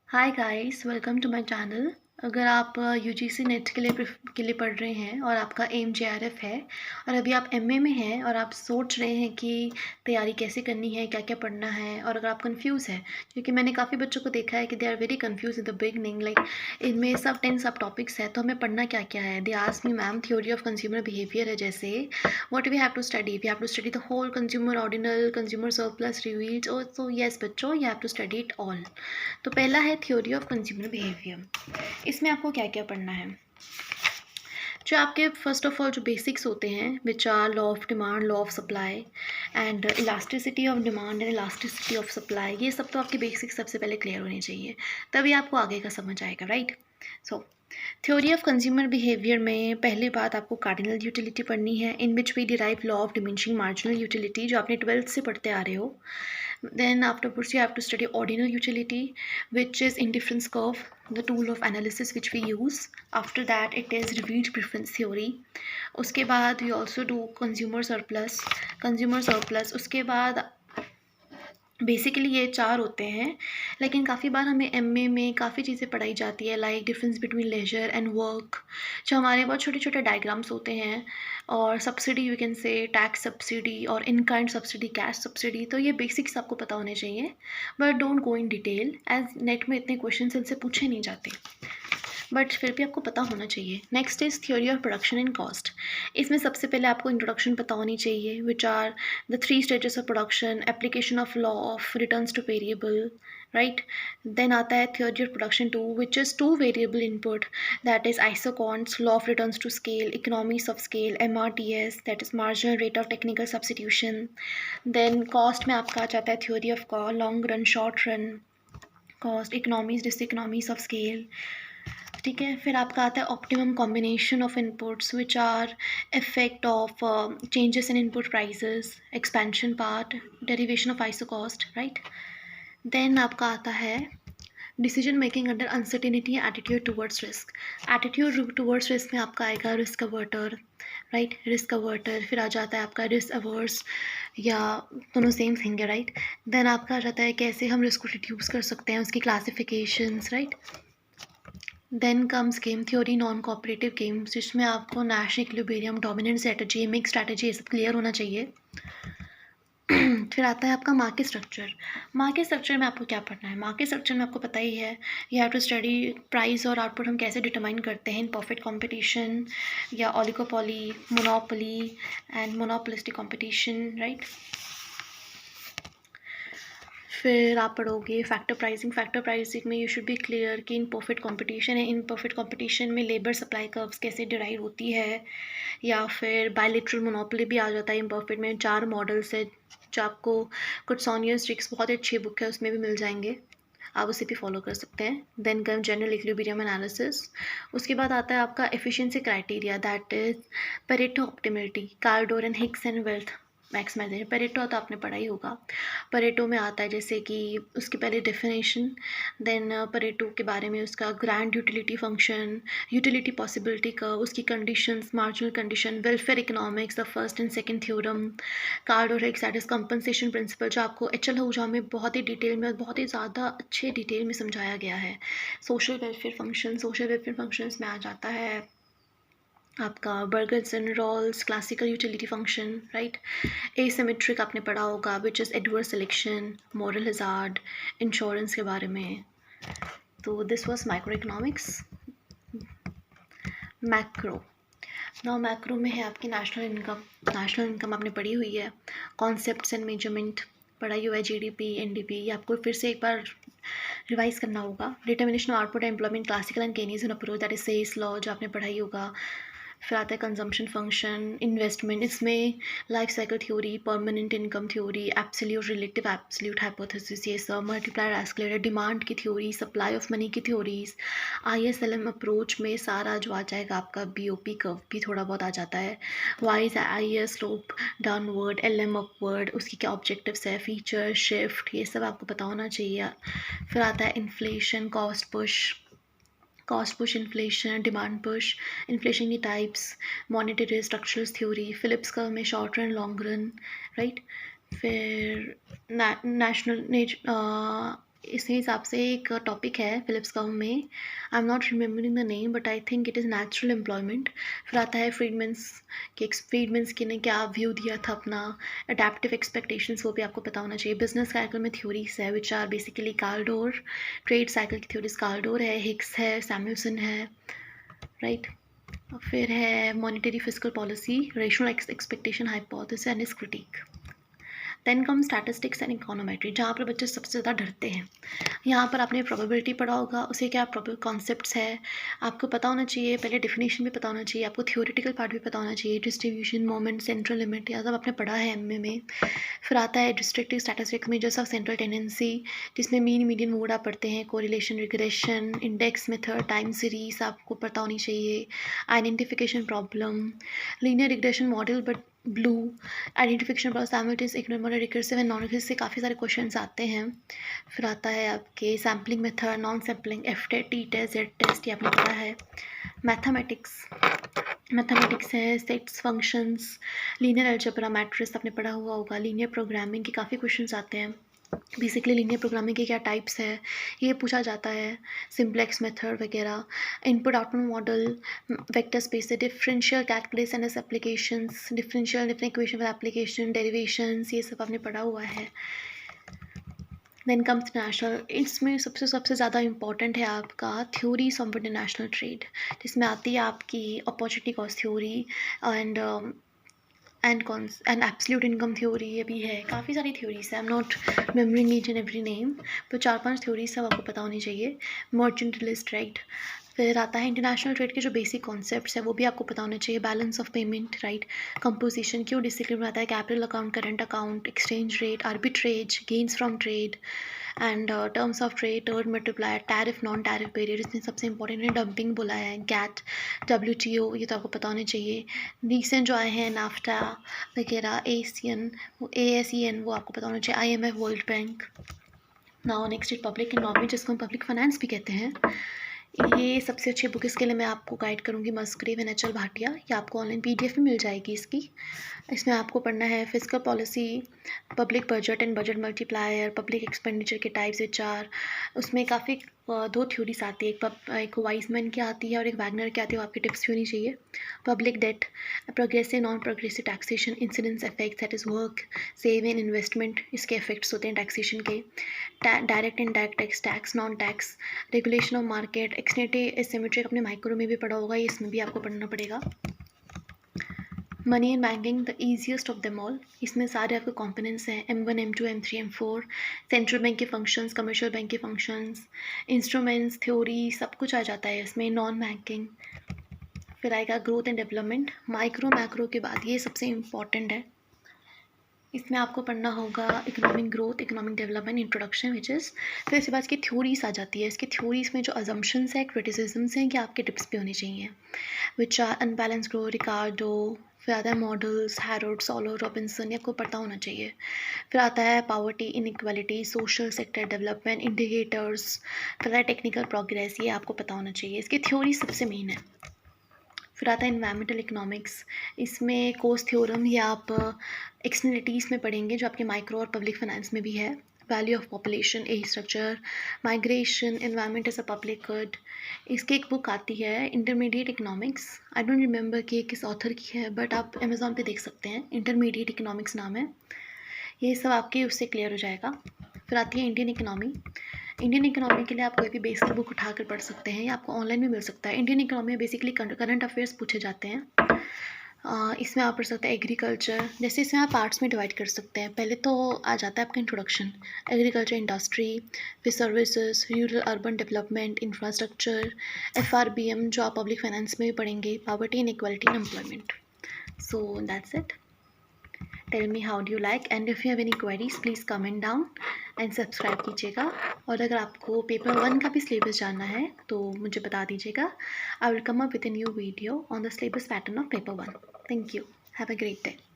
Hi guys, welcome to my channel. अगर आप UGC net के लिए पढ़ रहे हैं और आपका एम जेआरएफ है और अभी आप एमए में हैं और आप सोच रहे हैं कि तैयारी कैसे करनी है, क्या क्या पढ़ना है, और अगर आप कंफ्यूज हैं, क्योंकि मैंने काफ़ी बच्चों को देखा है कि they are very confuse in the beginning, like इनमें सब 10 सब टॉपिक्स है तो हमें पढ़ना क्या क्या है। They ask me ma'am, theory of consumer behaviour है जैसे, what we have to study, we have to study the whole consumer ordinal, consumer surplus, reveals. और तो यस बच्चों, you have to study it all. तो पहला है theory of consumer behaviour. इसमें आपको क्या क्या पढ़ना है? जो आपके फर्स्ट ऑफ ऑल जो बेसिक्स होते हैं, which are law of demand, law of supply and elasticity of demand and elasticity of supply, ये सब तो आपके बेसिक्स सबसे पहले क्लियर होने चाहिए, तभी आपको आगे का समझ आएगा, right. So theory of consumer behaviour में पहली बात आपको कार्डिनल यूटिलिटी पढ़नी है, in which we derive law of diminishing marginal utility, जो आपने 12th से पढ़ते आ रहे हो। Then afterwards you have to study ordinal utility, which is indifference curve, the tool of analysis which we use. After that it is revealed preference theory. उसके बाद we also do consumer surplus. उसके बाद basically ये चार होते हैं, लेकिन काफ़ी बार हमें एमए में काफ़ी चीज़ें पढ़ाई जाती है, like difference between leisure and work, जो हमारे बहुत छोटे छोटे डायग्राम्स होते हैं, और subsidy, you can say tax subsidy और in kind subsidy, cash subsidy. तो ये बेसिक्स आपको पता होने चाहिए, but don't go in detail as NET में इतने क्वेश्चन इनसे पूछे नहीं जाते, बट फिर भी आपको पता होना चाहिए। Next is theory of production and cost. इसमें सबसे पहले आपको इंट्रोडक्शन पता होनी चाहिए, which are the 3 stages of production, application of law of returns to variable, right. Then आता है theory of production 2, which is 2 variable input, that is isoquants, law of returns to scale, economies of scale, MRTS, that is marginal rate of technical substitution. Then cost में आपका आ जाता है theory of long run, short run cost, economies, diseconomies of scale, ठीक है। फिर आपका आता है optimum combination of inputs, which are effect of changes in input prices, expansion path, derivation of iso cost, right. Then आपका आता है decision making under uncertainty, attitude towards risk. Attitude towards risk में आपका आएगा risk averter, right, risk averter. फिर आ जाता है आपका रिस्क अवर्स, या दोनों सेम थिंग है, राइट। देन आपका आ जाता है कैसे हम रिस्क को रिड्यूस कर सकते हैं, उसकी classifications, right. Then comes game theory, non cooperative games, जिसमें आपको Nash, equilibrium, dominant strategy, mix strategy, ये सब क्लियर होना चाहिए। फिर आता है आपका मार्केट स्ट्रक्चर। मार्केट स्ट्रक्चर में आपको क्या पढ़ना है? मार्केट स्ट्रक्चर में आपको पता ही है, you have to study price और आउटपुट हम कैसे डिटरमाइन करते हैं इन परफेक्ट कंपटीशन या oligopoly, monopoly and monopolistic competition, right. फिर आप पढ़ोगे फैक्टर प्राइसिंग। फैक्टर प्राइसिंग में यू शुड बी क्लियर कि इन परफेक्ट कंपटीशन है, इन परफेक्ट कंपटीशन में लेबर सप्लाई कर्व्स कैसे डिराइव होती है, या फिर बायलेटरल मोनोपोली भी आ जाता है इन परफेक्ट में। 4 मॉडल्स है जो आपको कुट्सोनियस ट्रिक्स, बहुत अच्छी बुक है, उसमें भी मिल जाएंगे, आप उसे भी फॉलो कर सकते हैं। Then come general equilibrium analysis. उसके बाद आता है आपका efficiency criteria, that is Pareto optimality, Kaldor and Hicks and wealth maximization. Pareto तो आपने पढ़ा ही होगा। परेटो में आता है जैसे कि उसके पहले डेफिनेशन, देन परेटो के बारे में उसका grand utility function, utility possibility का, उसकी conditions, marginal condition, welfare economics, the first and second theorem, card और दैट इज कंपनसेशन प्रिंसिपल, जो आपको एच एल आहूजा में बहुत ही डिटेल में, बहुत ही ज़्यादा अच्छे डिटेल में समझाया गया है। Social welfare function, social welfare functions में आ जाता है आपका burgers and rolls, classical utility function, right. Asymmetric आपने पढ़ा होगा, which is adverse selection, moral hazard, insurance के बारे में। तो this was micro economics. Macro, now macro में है आपकी नेशनल इनकम। नेशनल इनकम आपने पढ़ी हुई है, कॉन्सेप्ट्स एंड मेजरमेंट पढ़ाई हुआ है, जीडीपी, एनडीपी, ये आपको फिर से एक बार रिवाइज करना होगा। Determination of output employment, classical and Keynesian approach, that is sales law, जो आपने पढ़ाई होगा। फिर आता है कंजम्पशन फंक्शन, इन्वेस्टमेंट, इसमें life cycle theory, permanent income theory, absolute, relative absolute hypothesis, ये सब, मल्टीप्लायर एस्केलेटर, डिमांड की थ्योरी, सप्लाई ऑफ मनी की थ्योरीज, ISLM अप्रोच में सारा जो आ जाएगा आपका BOP कर्व भी थोड़ा बहुत आ जाता है। Wise IS slope downward, LM upward, उसकी क्या ऑब्जेक्टिव्स है, फीचर, शिफ्ट, ये सब आपको पता होना चाहिए। फिर आता है inflation, cost push, inflation, demand push, inflation की types, monetary structural theory, Phillips curve में short run, long run, right. फिर नेशनल इसी हिसाब से एक टॉपिक है फिलिप्स कर्व में, I am not remembering the name but I think it is natural employment. फिर आता है फ्रीडमैन्स के ने क्या व्यू दिया था अपना, अडेप्टिव एक्सपेक्टेशंस, वो भी आपको पता होना चाहिए। बिजनेस साइकिल में थ्योरीज है which are basically Kaldor, trade cycle की थ्योरीज कार्लडोर है, हिक्स है, सैमुअल्सन है, राइट। फिर है monetary fiscal policy, rational expectation hypothesis and its critique. Then come statistics and econometry, जहाँ पर बच्चे सबसे ज़्यादा डरते हैं। यहाँ पर आपने प्रोबेबिलिटी पढ़ा होगा, उसे क्या कॉन्सेप्ट्स है आपको पता होना चाहिए, पहले डिफिनेशन भी पता होना चाहिए आपको, थ्योरेटिकल पार्ट भी पता होना चाहिए, डिस्ट्रीब्यूशन, मोमेंट, सेंट्रल लिमिट, यह सब आपने पढ़ा है एमए में। फिर आता है डिस्ट्रिक्टिव स्टैटिस्टिक्स में जैसा सेंट्रल टेंडेंसी, जिसमें मीन मीडियन मोड आप पढ़ते हैं, correlation, regression, index method, time series आपको पता होनी चाहिए, identification problem, linear regression model but BLUE, identification plus simultaneous equivalent, recursive and non recursive से काफ़ी सारे क्वेश्चंस आते हैं। फिर आता है आपके sampling method, non sampling, F test, T test, Z test, ये आपने पढ़ा है। मैथमेटिक्स है, sets, functions, linear algebra, matrix आपने पढ़ा हुआ होगा, लीनियर प्रोग्रामिंग के काफ़ी क्वेश्चंस आते हैं। बेसिकली लीनियर प्रोग्रामिंग के क्या टाइप्स है ये पूछा जाता है, सिंप्लेक्स मेथड वगैरह, input output model, vector space, differential calculus and it's applications, differential equation with application, derivations, ये सब आपने पढ़ा हुआ है। देन कम्स इंटरनेशनल, इसमें सबसे ज़्यादा इंपॉर्टेंट है आपका थ्योरीज ऑफ इंटरनेशनल ट्रेड, जिसमें आती है आपकी opportunity cost theory and absolute income theory, ये भी है। काफ़ी सारी थ्योरीज है, आई am not remembering each and every name, तो 4-5 थ्योरीज सब आपको पता होनी चाहिए। मर्चेंटलिस्ट राइट, फिर आता है इंटरनेशनल ट्रेड के जो बेसिक कॉन्सेप्ट्स है वो भी आपको पता होना चाहिए। Balance of payment right, composition, क्यों डिसिप्लिन आता है, capital account, current account, exchange rate, arbitrage, gains from trade and terms of trade, turn multiplier, tariff, non tariff barrier, इसमें सबसे इंपॉर्टेंट है डंपिंग बोला है, गैट, WTO, ये तो आपको पता होने चाहिए। रीसेंट जो आए हैं नाफ्टा वगैरह, ASEAN, वो आपको पता होना चाहिए, IMF, world bank. Now next is public economy, जिसको हम पब्लिक फाइनेंस भी कहते हैं। ये सबसे अच्छी बुक इसके लिए मैं आपको गाइड करूँगी, मस्ग्रेव एंड HL भाटिया, ये आपको ऑनलाइन PDF में मिल जाएगी इसकी। इसमें आपको पढ़ना है fiscal policy, public budget and budget multiplier, public expenditure के टाइप्स HR, उसमें काफ़ी 2 थ्योरीज आती है, एक वाइजमैन की आती है और एक वैगनर की आती है, वो आपकी टिप्स भी होनी चाहिए। Public debt, progressive non progressive taxation, incidence effects, that is work, save and investment, इसके इफेक्ट्स होते हैं टैक्सेशन के। Direct and direct tax, non tax, regulation of market, externality asymmetric, अपने माइक्रो में भी पढ़ा होगा, ये इसमें भी आपको पढ़ना पड़ेगा। Money and banking, the easiest of them all, इसमें सारे आपके कॉम्पोनेंट्स हैं, M1, M2, M3, M4, central bank के फंक्शंस, कमर्शियल बैंक के फंक्शंस, इंस्ट्रूमेंट्स, थ्योरी, सब कुछ आ जाता है इसमें। नॉन बैंकिंग, फिर आएगा growth and development, micro macro के बाद ये सबसे इम्पॉर्टेंट है, इसमें आपको पढ़ना होगा economic growth, economic development, introduction which is, फिर इसके बाद इसकी थ्योरीज आ जाती है। इसकी थ्योरीज में जो अजम्पशंस है, क्रिटिसिजम्स हैं, कि आपके टिप्स भी होने चाहिए, विच आर अनबैलेंस ग्रोथ, रिकार्डो, फिर आता है मॉडल्स, हैरोल्ड, सोलो, रॉबिन्सन, ये आपको पता होना चाहिए। फिर आता है poverty, inequality, social sector development, indicators, फिर आता है टेक्निकल प्रोग्रेस, ये आपको पता होना चाहिए, इसकी थ्योरी सबसे मेन है। फिर आता है इन्वायरमेंटल इकोनॉमिक्स, इसमें कोस थ्योरम या आप एक्सटर्नलिटीज़ में पढ़ेंगे जो आपके माइक्रो और पब्लिक फाइनेंस में भी है। Value of population, age structure, migration, environment is a public good, इसकी एक बुक आती है intermediate economics, I don't remember कि किस ऑथर की है बट आप अमेज़ॉन पे देख सकते हैं, इंटरमीडिएट इकोनॉमिक्स नाम है, ये सब आपके उससे क्लियर हो जाएगा। फिर आती है इंडियन इकोनॉमी, इंडियन इकोनॉमी के लिए आप कोई भी बेसिक बुक उठा कर पढ़ सकते हैं या आपको ऑनलाइन भी मिल सकता है। इंडियन इकोनॉमी में बेसिकली करंट अफेयर्स पूछे जाते हैं। इसमें आप पढ़ सकते हैं एग्रीकल्चर, जैसे इसमें आप पार्ट्स में डिवाइड कर सकते हैं। पहले तो आ जाता है आपका इंट्रोडक्शन, एग्रीकल्चर, इंडस्ट्री, फिर services, rural urban development, infrastructure, FRBM जो आप पब्लिक फाइनेंस में भी पढ़ेंगे, poverty inequality and employment. So that's it, tell me how do you like, and if you have any queries please comment down and subscribe कीजिएगा। और अगर आपको paper 1 का भी सिलेबस जानना है तो मुझे बता दीजिएगा, I will come up with a new video on the syllabus pattern of paper 1। Thank you, have a great day.